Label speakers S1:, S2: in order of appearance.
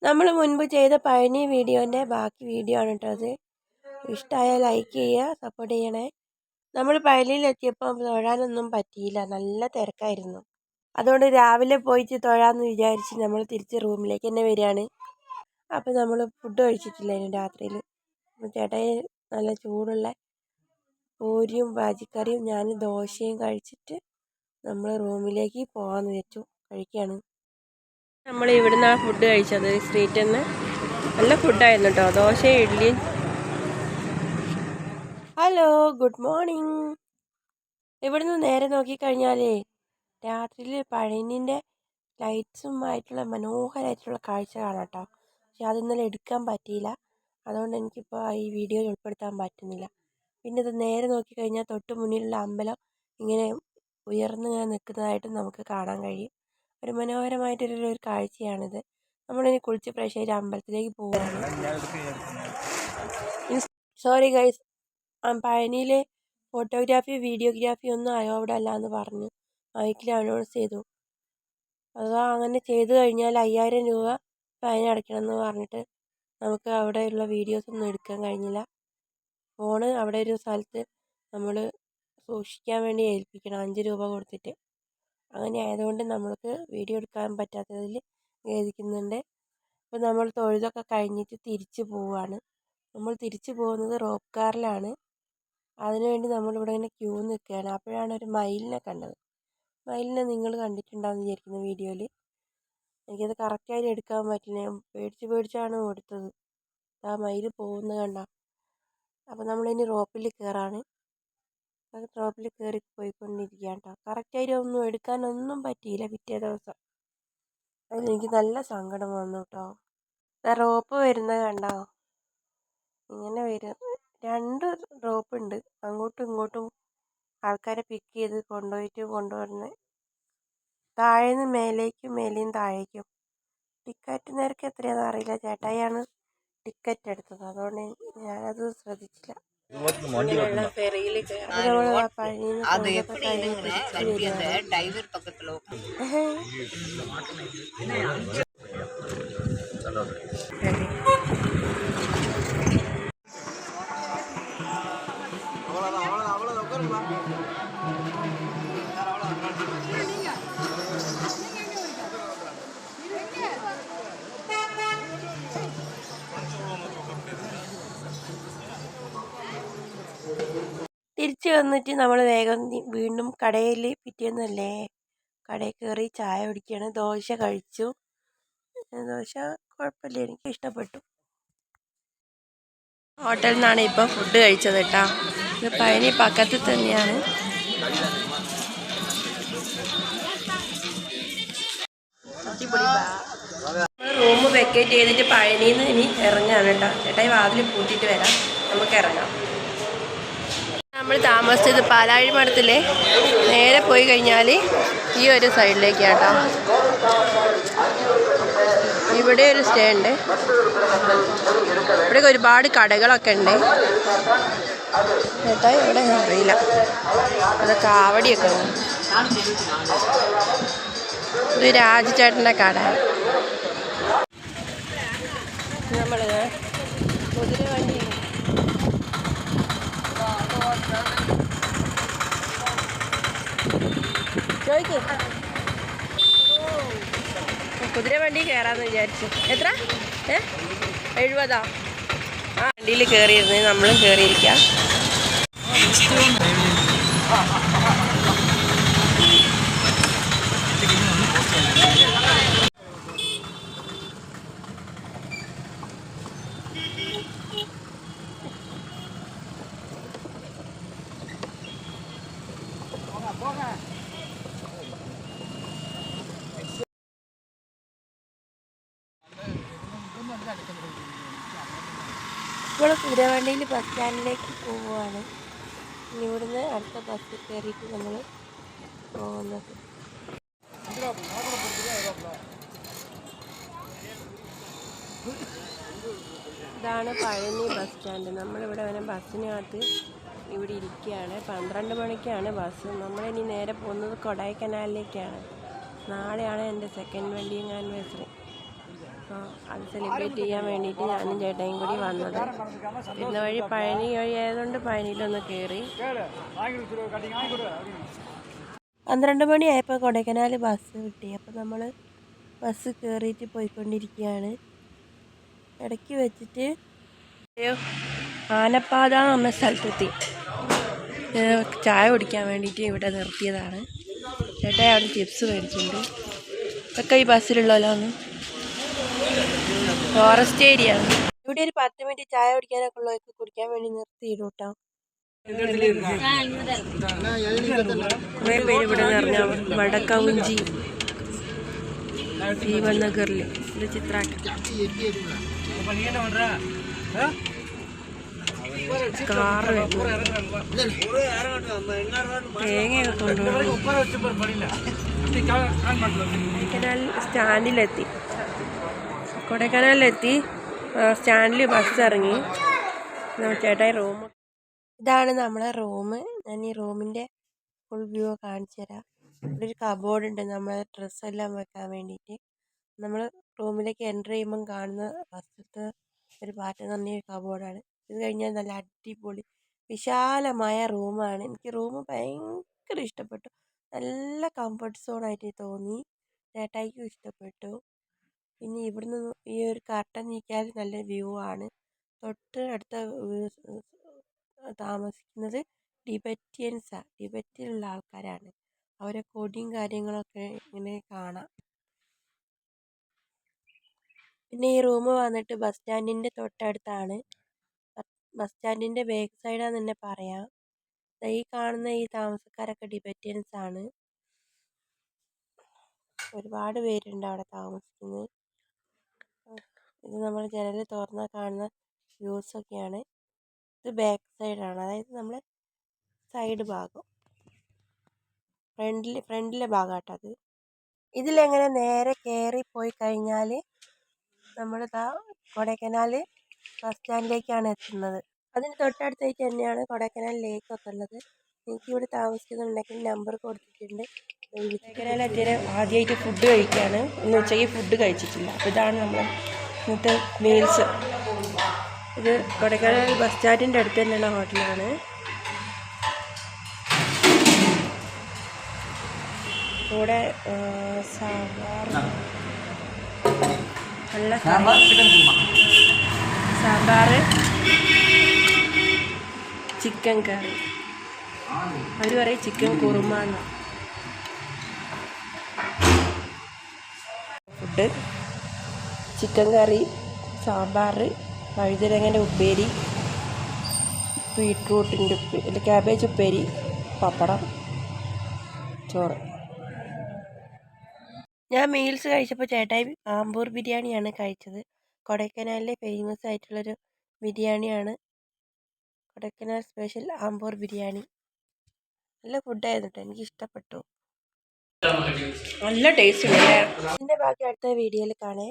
S1: നമ്മൾ മുൻപ് ചെയ്ത പഴനി വീഡിയോൻ്റെ ബാക്കി വീഡിയോ ആണ് കേട്ടോ അത്. ഇഷ്ടമായാൽ ലൈക്ക് ചെയ്യുക, സപ്പോർട്ട് ചെയ്യണേ. നമ്മൾ പഴനിയിലെത്തിയപ്പോൾ തൊഴാനൊന്നും പറ്റിയില്ല, നല്ല തിരക്കായിരുന്നു. അതുകൊണ്ട് രാവിലെ പോയിട്ട് തൊഴാമെന്ന് വിചാരിച്ച് നമ്മൾ തിരിച്ച് റൂമിലേക്ക് തന്നെ വരികയാണ്. അപ്പോൾ നമ്മൾ ഫുഡ് കഴിച്ചിട്ടില്ലായിരുന്നു രാത്രിയിൽ. ചേട്ടായി നല്ല ചൂടുള്ള പൂരിയും ബാജിക്കറിയും ഞാൻ ദോശയും കഴിച്ചിട്ട് നമ്മൾ റൂമിലേക്ക് പോകാമെന്ന് വെച്ചു. കഴിക്കുകയാണ്. നമ്മൾ ഇവിടുന്നാണ് ഫുഡ് കഴിച്ചത്, സ്ട്രീറ്റിൽ നിന്ന്. നല്ല ഫുഡായിരുന്നു കേട്ടോ, ദോശയും ഇഡ്ഡലിയും. Hello, good morning. ഇവിടുന്ന് നേരെ നോക്കിക്കഴിഞ്ഞാലേ രാത്രിയിൽ പഴനിൻ്റെ ലൈറ്റ്സുമായിട്ടുള്ള മനോഹരമായിട്ടുള്ള കാഴ്ച കാണാം കേട്ടോ. പക്ഷെ അതിന്നലെ എടുക്കാൻ പറ്റിയില്ല, അതുകൊണ്ട് എനിക്കിപ്പോൾ ഈ വീഡിയോയിൽ ഉൾപ്പെടുത്താൻ പറ്റുന്നില്ല. പിന്നെ ഇത് നേരെ നോക്കിക്കഴിഞ്ഞാൽ തൊട്ട് മുന്നിലുള്ള അമ്പലം ഇങ്ങനെ ഉയർന്നിങ്ങനെ നിൽക്കുന്നതായിട്ട് നമുക്ക് കാണാൻ കഴിയും. ഒരു മനോഹരമായിട്ടൊരു കാഴ്ചയാണിത്. നമ്മളിനി കുളിച്ച് ഫ്രഷ് ആയിട്ട് അമ്പലത്തിലേക്ക് പോവുകയാണ്. സോറി ഗൈസ്, പഴനിയിൽ ഫോട്ടോഗ്രാഫി വീഡിയോഗ്രാഫി ഒന്നും അലൗഡ് അല്ല എന്ന് പറഞ്ഞു മൈക്കിൽ അനൗൺസ് ചെയ്തു. അതാ അങ്ങനെ ചെയ്തു കഴിഞ്ഞാൽ 5000 രൂപ ഫൈൻ അടയ്ക്കണം എന്ന് പറഞ്ഞിട്ട് നമുക്ക് അവിടെയുള്ള വീഡിയോസൊന്നും എടുക്കാൻ കഴിഞ്ഞില്ല. ഫോണ് അവിടെ ഒരു സ്ഥലത്ത് നമ്മൾ സൂക്ഷിക്കാൻ വേണ്ടി ഏൽപ്പിക്കണം 5 രൂപ കൊടുത്തിട്ട്. അങ്ങനെ ആയതുകൊണ്ട് നമ്മൾക്ക് വീഡിയോ എടുക്കാൻ പറ്റാത്തതിൽ ഖേദിക്കുന്നുണ്ട്. അപ്പോൾ നമ്മൾ തൊഴുതൊക്കെ കഴിഞ്ഞിട്ട് തിരിച്ചു പോവുകയാണ്. നമ്മൾ തിരിച്ചു പോകുന്നത് റോപ്പ് കാറിലാണ്. അതിനുവേണ്ടി നമ്മളിവിടെ ഇങ്ങനെ ക്യൂ നിൽക്കുകയാണ്. അപ്പോഴാണ് ഒരു മയിലിനെ കണ്ടത്. മയിലിനെ നിങ്ങൾ കണ്ടിട്ടുണ്ടാകുമെന്ന് വിചാരിക്കുന്നു വീഡിയോയിൽ. എനിക്കത് കറക്റ്റായിട്ട് എടുക്കാൻ പറ്റില്ല, ഞാൻ പേടിച്ചാണ് എടുത്തത്. ആ മയിൽ പോകുന്നത് കണ്ട. അപ്പോൾ നമ്മളിനി റോപ്പിൽ കയറാണ്. റോപ്പിൽ കയറി പോയിക്കൊണ്ടിരിക്കുകയാണ് കേട്ടോ. കറക്റ്റായിട്ട് ഒന്നും എടുക്കാനൊന്നും പറ്റിയില്ല പിറ്റേ ദിവസം. അതിലെനിക്ക് നല്ല സങ്കടം വന്നു കേട്ടോ. റോപ്പ് വരുന്നത് കണ്ടോ, ഇങ്ങനെ വരും. 2 റോപ്പ് ഉണ്ട്, അങ്ങോട്ടും ഇങ്ങോട്ടും ആൾക്കാരെ പിക്ക് ചെയ്ത് കൊണ്ടുവരുന്നത്. താഴേന്ന് മേലേക്കും മേലേന്ന് താഴേക്കും. ടിക്കറ്റ് നിരക്ക് എത്രയാണെന്ന് അറിയില്ല, ചേട്ടായിയാണ് ടിക്കറ്റ് എടുത്തത്, അതുകൊണ്ട് ഞാനത് ശ്രദ്ധിച്ചില്ല. ഫെറിയിൽ തിരിച്ച് വന്നിട്ട് നമ്മൾ വേഗം വീണ്ടും കടയിൽ, പിറ്റേന്നല്ലേ കടയിൽ കയറി ചായ കുടിക്കുകയാണ്. ദോശ കഴിച്ചു. ദോശ കുഴപ്പമില്ല, എനിക്ക് ഇഷ്ടപ്പെട്ടു. ഹോട്ടലിൽ നിന്നാണ് ഇപ്പോൾ ഫുഡ് കഴിച്ചത് കേട്ടോ. ഇത് പഴനി പക്കത്തിൽ തന്നെയാണ്. റൂം വെക്കേറ്റ് ചെയ്തിട്ട് പഴനിയിൽ നിന്ന് ഇനി ഇറങ്ങാണ് കേട്ടോ. ചേട്ടായി വാതിൽ പൂട്ടിയിട്ട് വരാം, നമുക്ക് ഇറങ്ങാം. നമ്മൾ താമസിച്ചത് പാലാഴി മഠത്തിലെ നേരെ പോയി കഴിഞ്ഞാൽ ഈ ഒരു സൈഡിലേക്കാണ് കേട്ടോ. ഇവിടെ ഒരു സ്റ്റേ ഉണ്ട്. ഇവിടെ ഒരുപാട് കടകളൊക്കെ ഉണ്ട്. ചേട്ടായി ഇവിടെ അറിയില്ല, അതൊക്കെ കാവടിയൊക്കെ ഉണ്ട്. ഇത് രാജചേട്ടൻ്റെ കട. നമ്മൾ കുതിര വണ്ടി ചോദിക്കും, കുതിര വണ്ടി കയറാമെന്ന് വിചാരിച്ചു. എത്ര? 70. ആ വണ്ടിയിൽ കയറിയിരുന്നേ, നമ്മളും കയറിയിരിക്കാം. ഇപ്പോൾ കുതിരവണ്ടിയിൽ ബസ് സ്റ്റാൻഡിലേക്ക് പോവുകയാണ്. ഇവിടുന്ന് അടുത്ത ബസ്സിൽ കയറിയിട്ട് നമ്മൾ പോകുന്നത്. ഇതാണ് പഴനി ബസ് സ്റ്റാൻഡ്. നമ്മളിവിടെ വരെ ബസ്സിനകത്ത് ഇവിടെ ഇരിക്കുകയാണ്. 12 മണിക്കാണ് ബസ്. നമ്മളിനി നേരെ പോകുന്നത് കൊടൈക്കനാലിലേക്കാണ്. നാളെയാണ് എൻ്റെ സെക്കൻഡ് വെഡിങ് ആനിവേഴ്സറി. അത് സെലിബ്രേറ്റ് ചെയ്യാൻ വേണ്ടിയിട്ട് ഞാനും ചേട്ടായും കൂടി വന്നത്. ഇന്ന വഴി പഴനി വഴി ആയതുകൊണ്ട് പഴനിയിലൊന്ന് കയറി. 12 മണിയായപ്പോൾ കൊടൈക്കനാൽ ബസ് കിട്ടി. അപ്പോൾ നമ്മൾ ബസ് കയറിയിട്ട് പോയിക്കൊണ്ടിരിക്കുകയാണ്. ഇടയ്ക്ക് വെച്ചിട്ട് ആനപ്പാത എന്ന് പറഞ്ഞ സ്ഥലത്തെത്തി. ചായ കുടിക്കാൻ വേണ്ടിയിട്ട് ഇവിടെ നിർത്തിയതാണ്. ചേട്ടായി അവിടെ ചിപ്സ് മേടിച്ചിട്ടുണ്ട്. ഇതൊക്കെ ഈ ബസ്സിലുള്ളതാണ്. ഫോറസ്റ്റ് ഏരിയ ആണ്. ഇവിടെ ഒരു 10 മിനിറ്റ് ചായ കുടിക്കാനൊക്കെ ഉള്ളവർക്ക് കുടിക്കാൻ വേണ്ടി നിർത്തിയിടും കേട്ടോ. കുറേ പേര് ഇവിടെ നിറഞ്ഞ വടക്കവുഞ്ചി ശിവനഗറിൽ ഇത് ചിത്രാക്കി കാറ് തേങ്ങയൊക്കെ കൊണ്ടുപോകും. കൊടൈക്കനാലിലെത്തി സ്റ്റാൻഡിൽ ബസ് ഇറങ്ങി. ചേട്ടായി റൂം ഇതാണ് നമ്മളെ റൂം. ഞാൻ ഈ റൂമിൻ്റെ ഫുൾ വ്യൂ കാണിച്ചു തരാം. ഇവിടെ ഒരു കബോർഡ് ഉണ്ട് നമ്മളെ ഡ്രസ്സെല്ലാം വെക്കാൻ വേണ്ടിയിട്ട്. നമ്മൾ റൂമിലേക്ക് എൻ്റർ ചെയ്യുമ്പം കാണുന്ന ഫസ്റ്റത്തെ ഒരു പാറ്റേൺ പറഞ്ഞ കബോർഡാണ്. ഇത് കഴിഞ്ഞാൽ നല്ല അടിപൊളി വിശാലമായ റൂമാണ്. എനിക്ക് റൂം ഭയങ്കര ഇഷ്ടപ്പെട്ടു. നല്ല കംഫർട്ട് സോണായിട്ട് തോന്നി. ചേട്ടായിക്കും ഇഷ്ടപ്പെട്ടു. പിന്നെ ഇവിടുന്ന് ഈ ഒരു കർട്ടൻ നീക്കിയാൽ നല്ല വ്യൂ ആണ്. തൊട്ട് അടുത്ത താമസിക്കുന്നത് ടിബറ്റിയൻസാണ്. ടിബറ്റിലുള്ള ആൾക്കാരാണ്. അവരെ കൊടിയും കാര്യങ്ങളൊക്കെ ഇങ്ങനെ കാണാം. പിന്നെ ഈ റൂം വന്നിട്ട് ബസ് സ്റ്റാൻഡിൻ്റെ തൊട്ടടുത്താണ്. ബസ് സ്റ്റാൻഡിൻ്റെ ബാക്ക് സൈഡാന്ന് തന്നെ പറയാം. ഈ കാണുന്ന ഈ താമസക്കാരൊക്കെ ടിബറ്റിയൻസ് ആണ്. ഒരുപാട് പേരുണ്ട് അവിടെ താമസിക്കുന്നത്. ഇത് നമ്മൾ ജനൽ തുറന്നാൽ കാണുന്ന വ്യൂസൊക്കെയാണ്. ഇത് ബാക്ക് സൈഡാണ്, അതായത് നമ്മൾ സൈഡ് ഭാഗം, ഫ്രണ്ടിലെ ഭാഗമാട്ടോ അത്. ഇതിലെങ്ങനെ നേരെ കയറി പോയി കഴിഞ്ഞാൽ നമ്മൾ കൊടൈക്കനാൽ ബസ് സ്റ്റാൻഡിലേക്കാണ് എത്തുന്നത്. അതിന് തൊട്ടടുത്തായിട്ട് തന്നെയാണ് കൊടൈക്കനാൽ ലേക്കൊക്കെ ഉള്ളത്. എനിക്ക് ഇവിടെ താമസിക്കുന്നുണ്ടെങ്കിൽ നമ്പർ കൊടുത്തിട്ടുണ്ട്. കൊടൈക്കനാൽ എത്തിയാൽ ആദ്യമായിട്ട് ഫുഡ് കഴിക്കുകയാണ്. ഇന്ന് ഉച്ചയ്ക്ക് ഫുഡ് കഴിച്ചിട്ടില്ല. അപ്പോൾ ഇതാണ് നമ്മൾ ഇന്നത്തെ മീൽസ്. ഇത് കൊടൈക്കനാൽ ബസ് സ്റ്റാൻഡിൻ്റെ അടുത്ത് തന്നെയുള്ള ഹോട്ടലാണ്. കൂടെ സാമ്പാർ, നല്ല സാമ്പാർ, ചിക്കൻ കറി, അവർ പറയും ചിക്കൻ കുറുമ എന്ന്. ഫുഡ് ചിക്കൻ കറി, സാമ്പാർ, വഴുതനങ്ങൻ്റെ ഉപ്പേരി, ബീട്രൂട്ടിൻ്റെ ഉപ്പേരി, ക്യാബേജ് ഉപ്പേരി, പപ്പടം, ചോറ്. ഞാൻ മീൽസ് കഴിച്ചപ്പോൾ ചേട്ടായി ആമ്പൂർ ബിരിയാണിയാണ് കഴിച്ചത്. കൊടൈക്കനാലിലെ ഫേമസ് ആയിട്ടുള്ളൊരു ബിരിയാണിയാണ് കൊടൈക്കനാൽ സ്പെഷ്യൽ ആമ്പൂർ ബിരിയാണി. നല്ല ഫുഡായിരുന്നു കേട്ടോ, എനിക്ക് ഇഷ്ടപ്പെട്ടു. നല്ല ടേസ്റ്റ് ഉണ്ട്. ഇതിൻ്റെ ബാക്കി അടുത്ത വീഡിയോയിൽ കാണേ.